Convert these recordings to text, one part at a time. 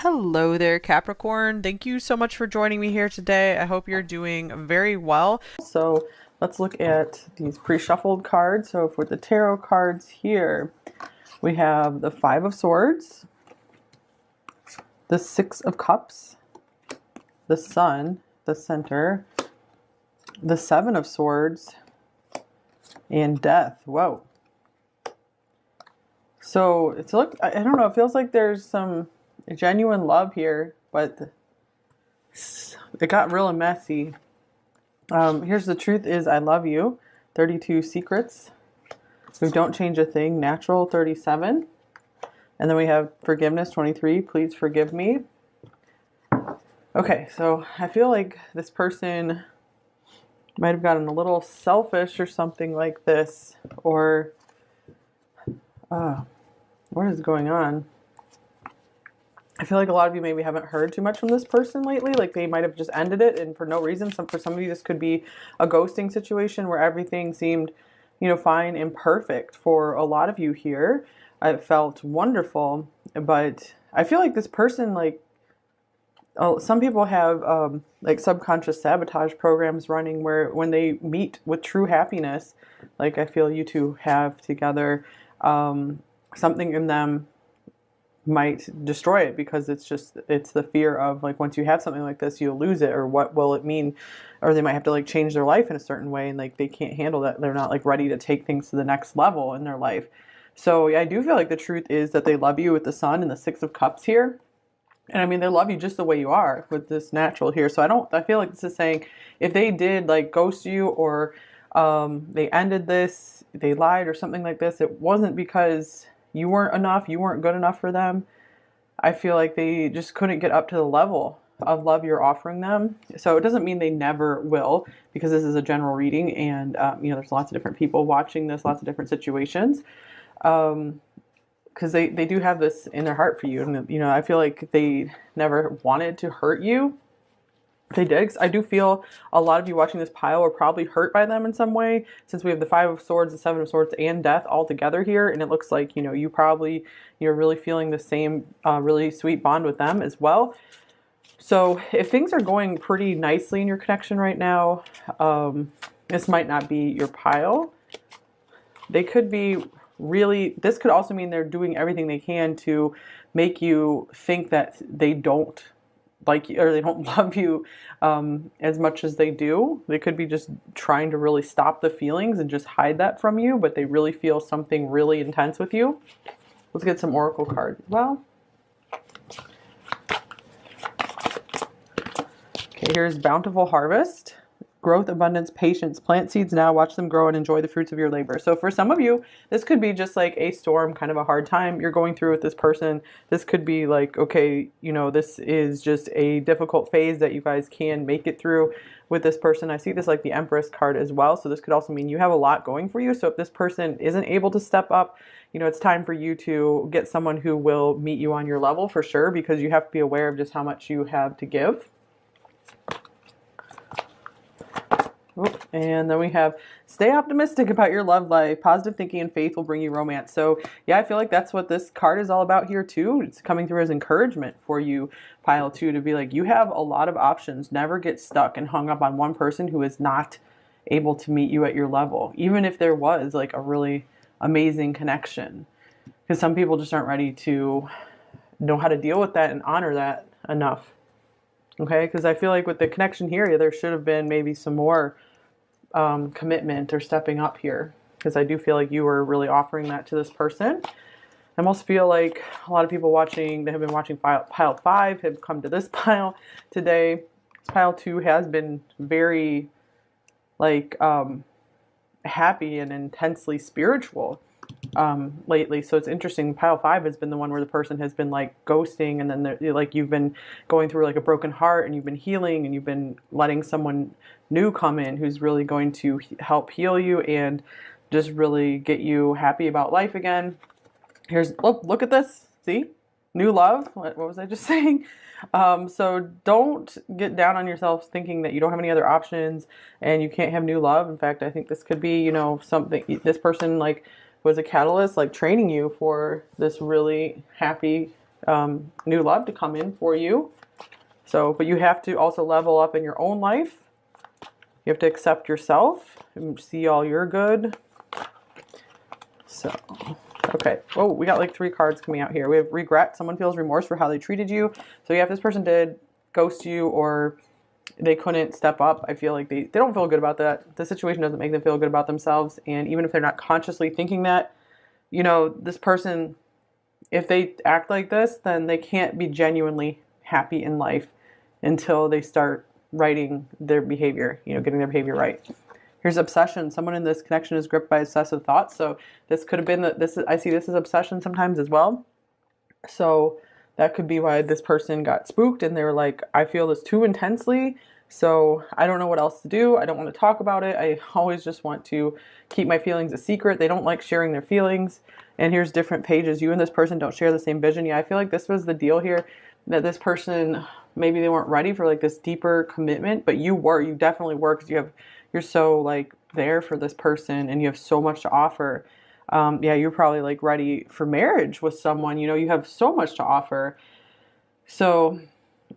Hello there, Capricorn. Thank you so much for joining me here today. I hope you're doing very well. So let's look at these pre-shuffled cards. So for the tarot cards here, we have the Five of Swords, the Six of Cups, the Sun, the Center, the Seven of Swords, and Death. Whoa. So it's I don't know, it feels like there's some genuine love here, but it got real messy. Here's the truth is I love you. 32 secrets. We don't change a thing. Natural 37. And then we have forgiveness 23. Please forgive me. Okay, so I feel like this person might have gotten a little selfish or something like this. Or what is going on? I feel like a lot of you maybe haven't heard too much from this person lately. Like they might have just ended it and for no reason. For some of you, this could be a ghosting situation where everything seemed, fine and perfect. For a lot of you here, it felt wonderful. But I feel like this person, some people have like subconscious sabotage programs running where when they meet with true happiness, like I feel you two have together, something in them might destroy it because it's the fear of like once you have something like this you'll lose it, or what will it mean, or they might have to like change their life in a certain way and like they can't handle that. They're not like ready to take things to the next level in their life. So I do feel like the truth is that they love you with the Sun and the Six of Cups here. And I mean, they love you just the way you are with this natural here. So I feel like this is saying if they did like ghost you or they ended this, they lied or something like this, it wasn't because you weren't enough, you weren't good enough for them. I feel like they just couldn't get up to the level of love you're offering them. So it doesn't mean they never will, because this is a general reading and, there's lots of different people watching this, lots of different situations. Because they do have this in their heart for you. And, I feel like they never wanted to hurt you. They did. I do feel a lot of you watching this pile are probably hurt by them in some way, since we have the Five of Swords, the Seven of Swords, and Death all together here. And it looks like, you're really feeling the same really sweet bond with them as well. So if things are going pretty nicely in your connection right now, this might not be your pile. They could be this could also mean they're doing everything they can to make you think that they don't like you or they don't love you as much as they do. They could be just trying to really stop the feelings and just hide that from you, but they really feel something really intense with you. Let's get some oracle cards. Well, okay, here's bountiful harvest. Growth, abundance, patience. Plant seeds now, watch them grow, and enjoy the fruits of your labor. So for some of you, this could be just like a storm, kind of a hard time you're going through with this person. This could be like, okay, this is just a difficult phase that you guys can make it through with this person. I see this like the Empress card as well. So this could also mean you have a lot going for you. So if this person isn't able to step up, it's time for you to get someone who will meet you on your level for sure, because you have to be aware of just how much you have to give. And then we have stay optimistic about your love life. Positive thinking and faith will bring you romance. So yeah, I feel like that's what this card is all about here too. It's coming through as encouragement for you, pile two, to be like, you have a lot of options. Never get stuck and hung up on one person who is not able to meet you at your level, even if there was like a really amazing connection. Because some people just aren't ready to know how to deal with that and honor that enough. Okay, because I feel like with the connection here, there should have been maybe some more commitment or stepping up here, because I do feel like you were really offering that to this person. I almost feel like a lot of people watching, they have been watching pile 5, have come to this pile today. This pile 2 has been very happy and intensely spiritual lately. So it's interesting. Pile 5 has been the one where the person has been like ghosting, and then you've been going through like a broken heart, and you've been healing, and you've been letting someone new come in who's really going to help heal you and just really get you happy about life again. Here's, look at this. See? New love. What was I just saying? So don't get down on yourself thinking that you don't have any other options and you can't have new love. In fact, I think this could be, this person was a catalyst, training you for this really happy new love to come in for you. So, but you have to also level up in your own life. You have to accept yourself and see all your good. So, okay. Oh, we got like 3 cards coming out here. We have regret. Someone feels remorse for how they treated you. So yeah, if this person did ghost you or they couldn't step up, I feel like they don't feel good about that. The situation doesn't make them feel good about themselves. And even if they're not consciously thinking that, you know, this person, if they act like this, then they can't be genuinely happy in life until they start righting their behavior, you know, getting their behavior right. Here's obsession. Someone in this connection is gripped by obsessive thoughts. So this could have been I see this as obsession sometimes as well. So that could be why this person got spooked and they were like, I feel this too intensely. So I don't know what else to do. I don't want to talk about it. I always just want to keep my feelings a secret. They don't like sharing their feelings. And here's different pages. You and this person don't share the same vision. Yeah, I feel like this was the deal here, that this person, maybe they weren't ready for like this deeper commitment, but you definitely were, because you're so like there for this person and you have so much to offer. Yeah, you're probably like ready for marriage with someone, you know, you have so much to offer. So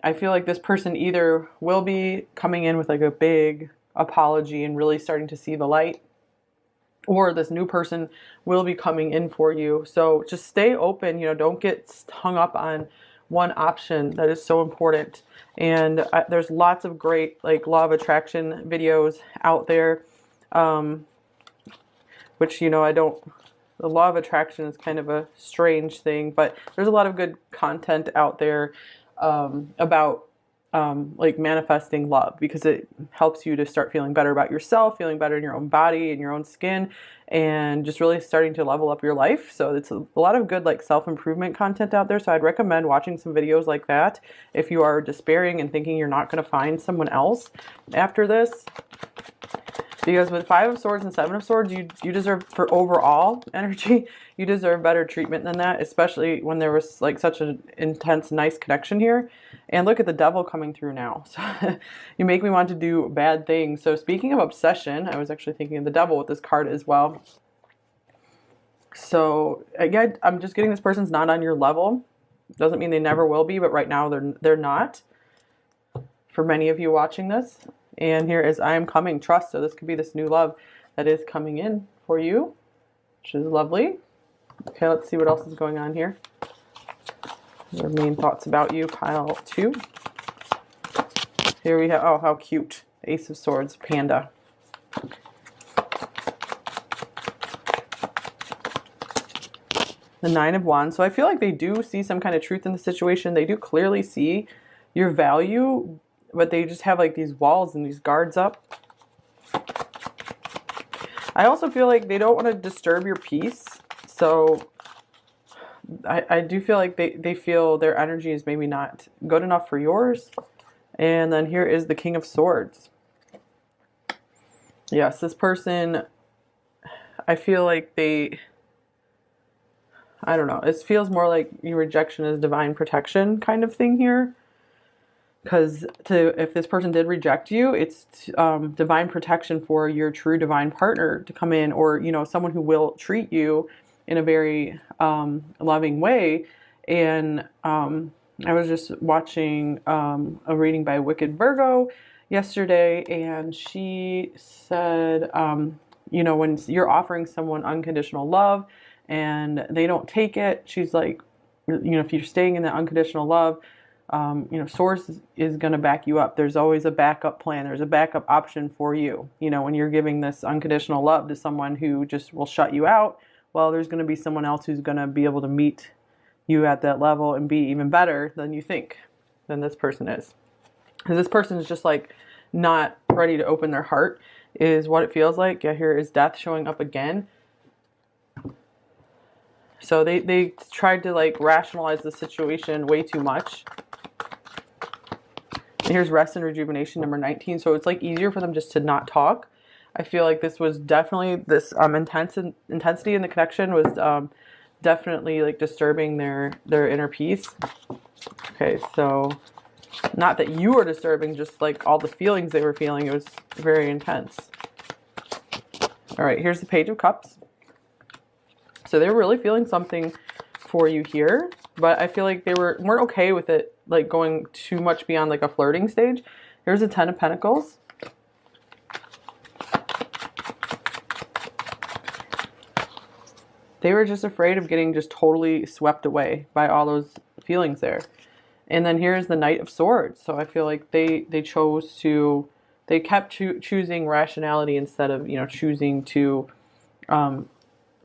I feel like this person either will be coming in with like a big apology and really starting to see the light, or this new person will be coming in for you. So just stay open, you know, don't get hung up on one option. That is so important. And there's lots of great like law of attraction videos out there, which, you know, the law of attraction is kind of a strange thing, but there's a lot of good content out there about like manifesting love, because it helps you to start feeling better about yourself, feeling better in your own body and your own skin, and just really starting to level up your life. So it's a lot of good like self-improvement content out there. So I'd recommend watching some videos like that if you are despairing and thinking you're not going to find someone else after this. Because with 5 of Swords and 7 of Swords, you deserve, for overall energy, you deserve better treatment than that, especially when there was like such an intense, nice connection here. And look at the Devil coming through now. So you make me want to do bad things. So speaking of obsession, I was actually thinking of the Devil with this card as well. So again, I'm just getting this person's not on your level. Doesn't mean they never will be, but right now they're not. For many of you watching this. And here is I am coming, trust. So this could be this new love that is coming in for you, which is lovely. Okay, let's see what else is going on here. Your main thoughts about you, pile 2. Here we have, oh, how cute. Ace of Swords, panda. The 9 of Wands. So I feel like they do see some kind of truth in the situation. They do clearly see your value, but they just have like these walls and these guards up. I also feel like they don't want to disturb your peace. So I do feel like they feel their energy is maybe not good enough for yours. And then here is the King of Swords. Yes, this person, I feel like I don't know. It feels more like your rejection is divine protection kind of thing here. Because if this person did reject you, it's divine protection for your true divine partner to come in, or, you know, someone who will treat you in a very loving way. And I was just watching a reading by Wicked Virgo yesterday, and she said, you know, when you're offering someone unconditional love and they don't take it, she's like, you know, if you're staying in that unconditional love, you know, Source is going to back you up. There's always a backup plan. There's a backup option for you. You know, when you're giving this unconditional love to someone who just will shut you out, well, there's going to be someone else who's going to be able to meet you at that level and be even better than you think, than this person is. Because this person is just like not ready to open their heart, is what it feels like. Yeah, here is Death showing up again. So they tried to like rationalize the situation way too much. And here's Rest and Rejuvenation, number 19. So it's like easier for them just to not talk. I feel like this was definitely, this intensity in the connection was definitely like disturbing their inner peace. Okay, so not that you were disturbing, just like all the feelings they were feeling. It was very intense. All right, here's the Page of Cups. So they're really feeling something for you here. but I feel like they weren't okay with it like going too much beyond like a flirting stage. Here's a 10 of Pentacles. They were just afraid of getting just totally swept away by all those feelings there. And then here's the Knight of Swords. So I feel like they chose to, they kept choosing rationality instead of, you know, choosing to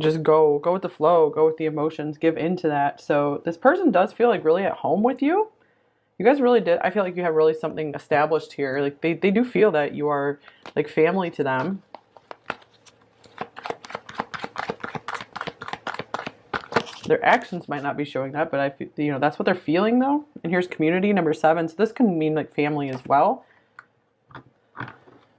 just go with the flow, go with the emotions, give into that. So this person does feel like really at home with you. You guys really did. I feel like you have really something established here. Like they do feel that you are like family to them. Their actions might not be showing that, but I feel, you know, that's what they're feeling though. And here's community, number 7. So this can mean like family as well.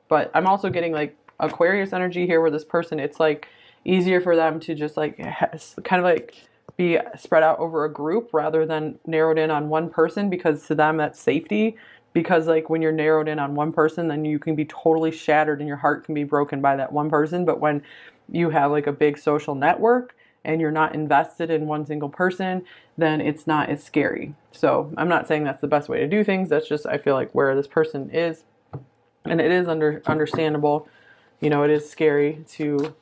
But I'm also getting like Aquarius energy here where this person, it's like easier for them to just like kind of like be spread out over a group rather than narrowed in on one person, because to them that's safety. Because like when you're narrowed in on one person, then you can be totally shattered and your heart can be broken by that one person. But when you have like a big social network and you're not invested in one single person, then it's not as scary. So I'm not saying that's the best way to do things. That's just, I feel like where this person is. And it is understandable. You know, it is scary to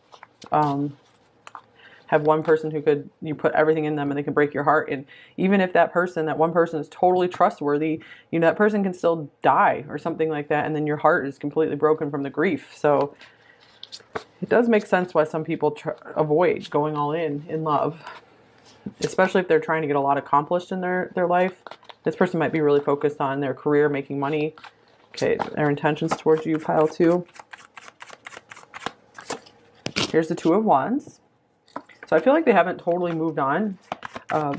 have one person who could, you put everything in them and they can break your heart. And even if that one person is totally trustworthy, you know, that person can still die or something like that. And then your heart is completely broken from the grief. So it does make sense why some people avoid going all in love, especially if they're trying to get a lot accomplished in their life. This person might be really focused on their career, making money. Okay, their intentions towards you, pile 2. Here's the 2 of Wands. So I feel like they haven't totally moved on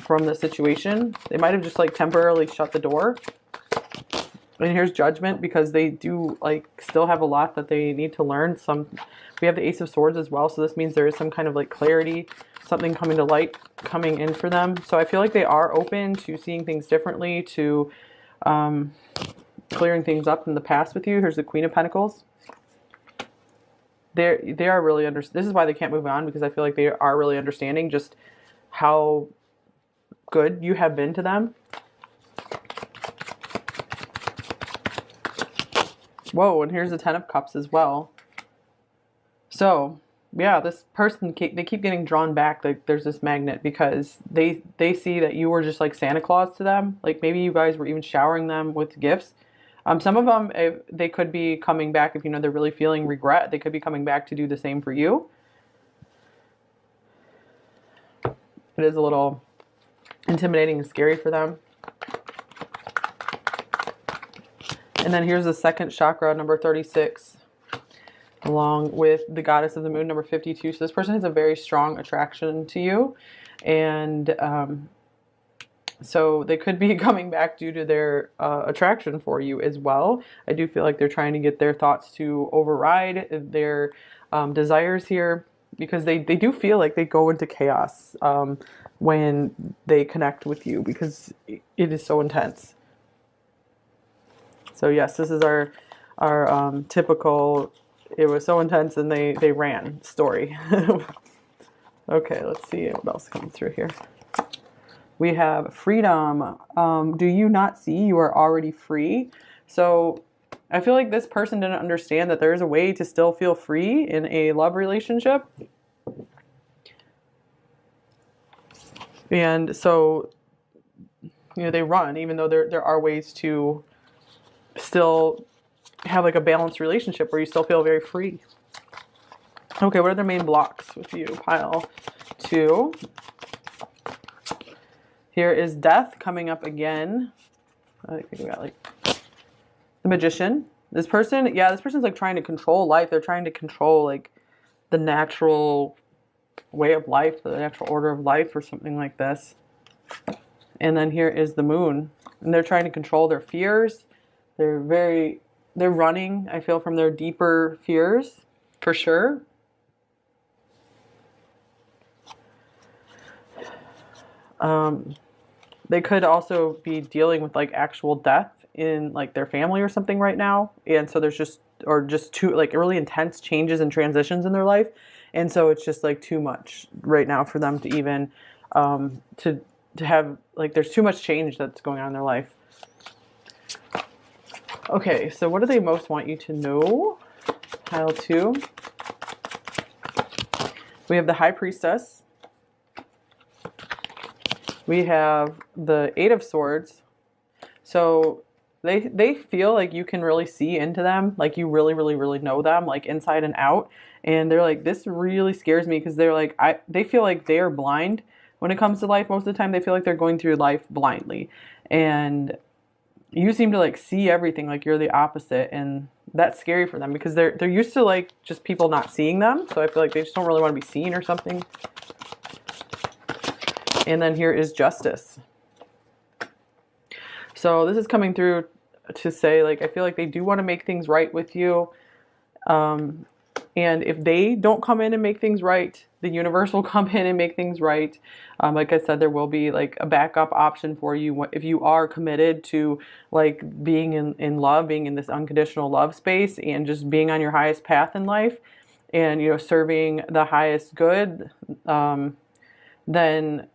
from the situation. They might have just like temporarily shut the door. And here's Judgment, because they do like still have a lot that they need to learn. We have the Ace of Swords as well, so this means there is some kind of like clarity, something coming to light, coming in for them. So I feel like they are open to seeing things differently, to clearing things up in the past with you. Here's the Queen of Pentacles. They are really this is why they can't move on, because I feel like they are really understanding just how good you have been to them. Whoa, and here's the 10 of Cups as well. So yeah, this person, they keep getting drawn back. Like there's this magnet, because they see that you were just like Santa Claus to them. Like maybe you guys were even showering them with gifts. Some of them, they could be coming back if, you know, they're really feeling regret. They could be coming back to do the same for you. It is a little intimidating and scary for them. And then here's the second chakra, number 36, along with the Goddess of the Moon, number 52. So this person has a very strong attraction to you. And so they could be coming back due to their attraction for you as well. I do feel like they're trying to get their thoughts to override their desires here, because they do feel like they go into chaos when they connect with you, because it is so intense. So yes, this is our typical, it was so intense and they ran story. Okay, let's see what else comes through here. We have freedom. Do you not see you are already free? So I feel like this person didn't understand that there is a way to still feel free in a love relationship. And so, you know, they run, even though there are ways to still have like a balanced relationship where you still feel very free. Okay, what are their main blocks with you? Pile 2. Here is Death coming up again. I think we got like the Magician. This person, yeah, this person's like trying to control life. They're trying to control like the natural way of life, the natural order of life, or something like this. And then here is the Moon, and they're trying to control their fears. They're running, I feel, from their deeper fears, for sure. They could also be dealing with like actual death in like their family or something right now. And so there's just too like really intense changes and transitions in their life. And so it's just like too much right now for them to even, to to have, like, there's too much change that's going on in their life. Okay, so what do they most want you to know? Pile 2. We have the High Priestess. We have the Eight of Swords. So they feel like you can really see into them, like you really, really, really know them, like inside and out. And they're like, this really scares me, because they're like, they feel like they are blind when it comes to life. Most of the time, they feel like they're going through life blindly. And you seem to like see everything, like you're the opposite, and that's scary for them because they're used to like just people not seeing them. So I feel like they just don't really want to be seen or something. And then here is Justice. So this is coming through to say, like, I feel like they do want to make things right with you. And if they don't come in and make things right, the universe will come in and make things right. Like I said, there will be like a backup option for you if you are committed to like being in love, being in this unconditional love space, and just being on your highest path in life, and, you know, serving the highest good. Then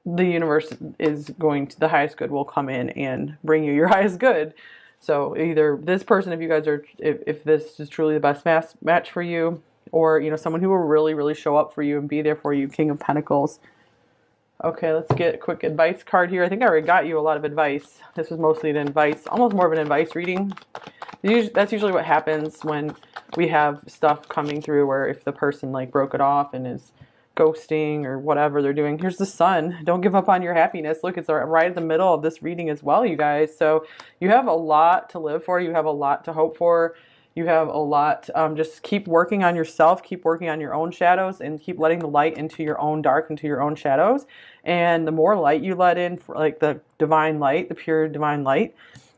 the universe is going to, the highest good will come in and bring you your highest good. So either this person, if you guys are, if this is truly the best match for you, or, you know, someone who will really, really show up for you and be there for you. King of Pentacles. Okay, let's get a quick advice card here. I think I already got you a lot of advice. This was mostly an advice, almost more of an advice reading. That's usually what happens when we have stuff coming through, where if the person like broke it off and is ghosting or whatever they're doing. Here's the Sun. Don't give up on your happiness. Look, it's right in the middle of this reading as well, you guys. So you have a lot to live for. You have a lot to hope for. You have a lot. Just keep working on yourself. Keep working on your own shadows, and keep letting the light into your own dark, into your own shadows. And the more light you let in, for like the divine light, the pure divine light,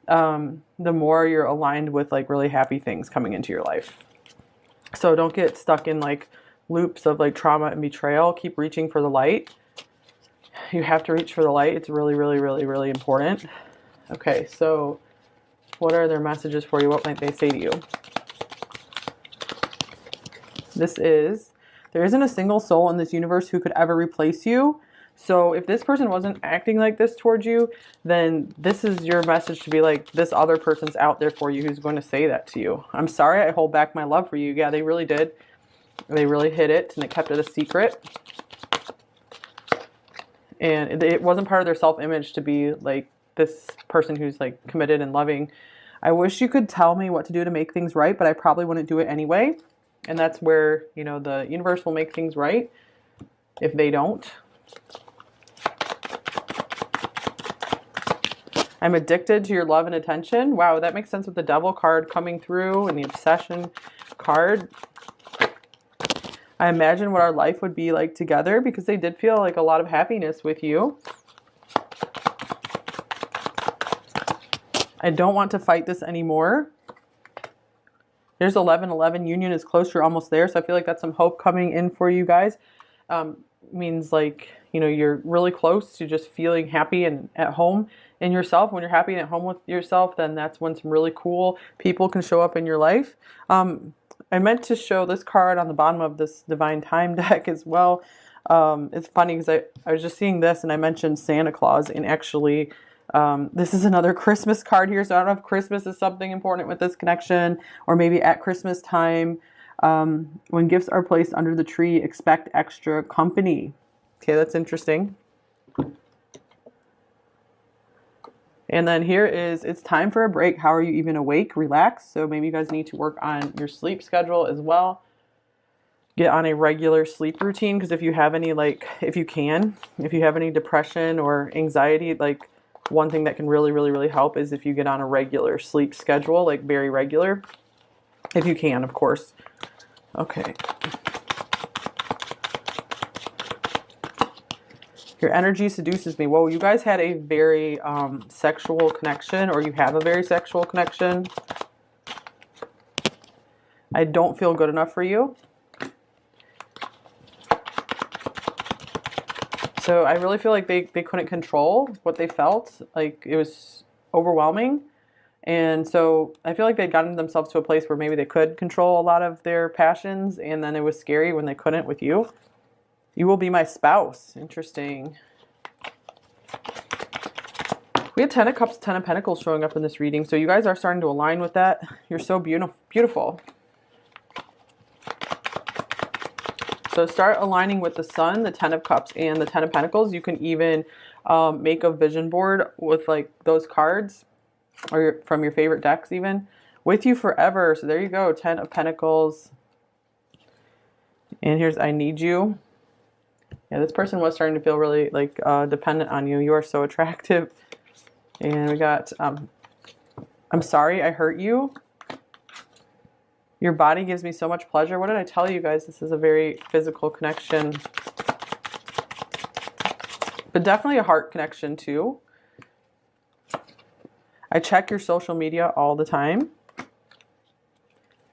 the more you're aligned with like really happy things coming into your life. So don't get stuck in like loops of like trauma and betrayal. Keep reaching for the light. You have to reach for the light. It's really, really, really, really important. Okay, so what are their messages for you? What might they say to you? There isn't a single soul in this universe who could ever replace you. So if this person wasn't acting like this towards you, then this is your message to be like, this other person's out there for you who's going to say that to you. I'm sorry I hold back my love for you. Yeah, they really did. They really hid it, and they kept it a secret. And it wasn't part of their self-image to be like this person who's like committed and loving. I wish you could tell me what to do to make things right, but I probably wouldn't do it anyway. And that's where, you know, the universe will make things right if they don't. I'm addicted to your love and attention. Wow, that makes sense with the Devil card coming through and the Obsession card. I imagine what our life would be like together, because they did feel like a lot of happiness with you. I don't want to fight this anymore. There's 11-11. Union is close. You're almost there. So I feel like that's some hope coming in for you guys. Means like, you know, you're really close to just feeling happy and at home in yourself. When you're happy and at home with yourself, then that's when some really cool people can show up in your life. I meant to show this card on the bottom of this Divine Time deck as well. It's funny because I was just seeing this and I mentioned Santa Claus, and actually this is another Christmas card here. So I don't know if Christmas is something important with this connection, or maybe at Christmas time, when gifts are placed under the tree, expect extra company. Okay, that's interesting. And then here is, it's time for a break. How are you even awake? Relax. So maybe you guys need to work on your sleep schedule as well. Get on a regular sleep routine, because if you have any, like, if you have any depression or anxiety, like, one thing that can really, really, really help is if you get on a regular sleep schedule, like very regular. If you can, of course. Okay. Your energy seduces me. Whoa, you guys had a very sexual connection, or you have a very sexual connection. I don't feel good enough for you. So I really feel like they couldn't control what they felt. Like, it was overwhelming. And so I feel like they'd gotten themselves to a place where maybe they could control a lot of their passions, and then it was scary when they couldn't with you. You will be my spouse. Interesting. We had 10 of Cups, 10 of Pentacles showing up in this reading. So you guys are starting to align with that. You're so beautiful. So start aligning with the Sun, the 10 of Cups, and the 10 of Pentacles. You can even make a vision board with like those cards or from your favorite decks even. With you forever. So there you go. 10 of Pentacles. And here's I need you. Yeah, this person was starting to feel really like dependent on you. You are so attractive. And we got I'm sorry I hurt you. Your body gives me so much pleasure. What did I tell you guys? This is a very physical connection. But definitely a heart connection too. I check your social media all the time.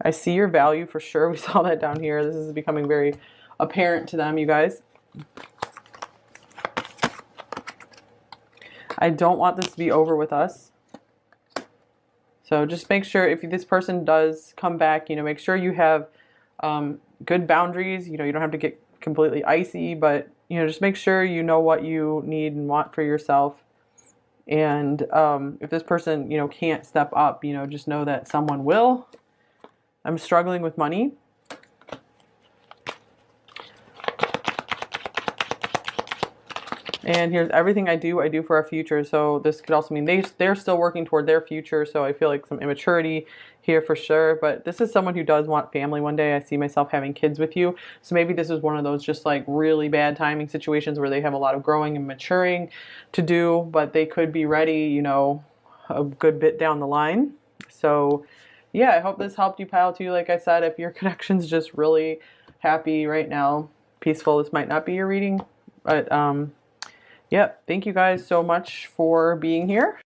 I see your value for sure. We saw that down here. This is becoming very apparent to them, you guys. I don't want this to be over with us. So just make sure if this person does come back, you know, make sure you have good boundaries. You know, you don't have to get completely icy, but, you know, just make sure you know what you need and want for yourself. And if this person, you know, can't step up, you know, just know that someone will. I'm struggling with money. And here's everything I do for our future. So this could also mean they're still working toward their future. So I feel like some immaturity here for sure. But this is someone who does want family one day. I see myself having kids with you. So maybe this is one of those just like really bad timing situations where they have a lot of growing and maturing to do. But they could be ready, you know, a good bit down the line. So yeah, I hope this helped you, pile too. Like I said, if your connection's just really happy right now, peaceful, this might not be your reading. But yep, thank you guys so much for being here.